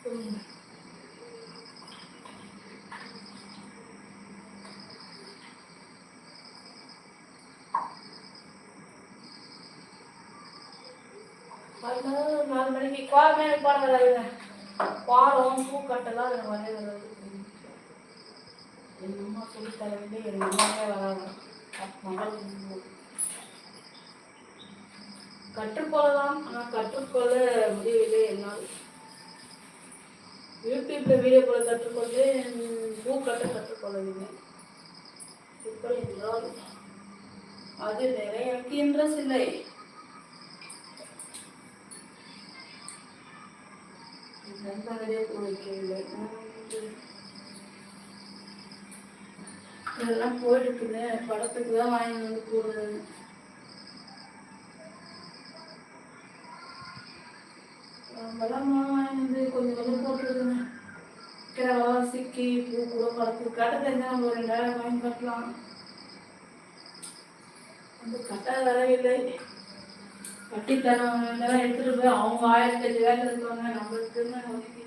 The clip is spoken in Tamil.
அதனால 4 மணிக்கு கோலமே எனக்கு போட வராதுங்க. கோலம் பூக்கட்டெல்லாம் எனக்கு வரவே வராது. எங்கள் அம்மா சொல்லித்தர வேண்டிய எங்கள் அம்மாவே வராங்க. மகள் கற்றுக்கொள்ளலாம், ஆனால் கற்றுக்கொள்ள முடியவில்லை என்னால். யூடியூப்ல வீடியோ போல கற்றுக்கொண்டு பூக்கட்ட கற்றுக்கொள்ளவில்லை. எப்படி என்றால் அது நிறைய எனக்கு இன்ட்ரெஸ்ட் இல்லை. நண்பர்களே வைக்கவில்லை. இதெல்லாம் போயிடுக்குது, படத்துக்கு தான் வாங்கி வந்து போடுறது. நம்மளாம் வாங்கி வந்து கொஞ்சம் கொஞ்சம் போட்டுருக்குங்க. சிக்கி பூ கூட படத்துக்கு கட்ட தெரிஞ்சா நம்ம 2000 வாங்கி கட்டலாம். அந்த கட்ட வரவில்லை. கட்டி தரவங்க இதெல்லாம் எடுத்துட்டு போய் அவங்க 1008 வேலை இருக்காங்க. நம்மளுக்குன்னு ஒதுக்கி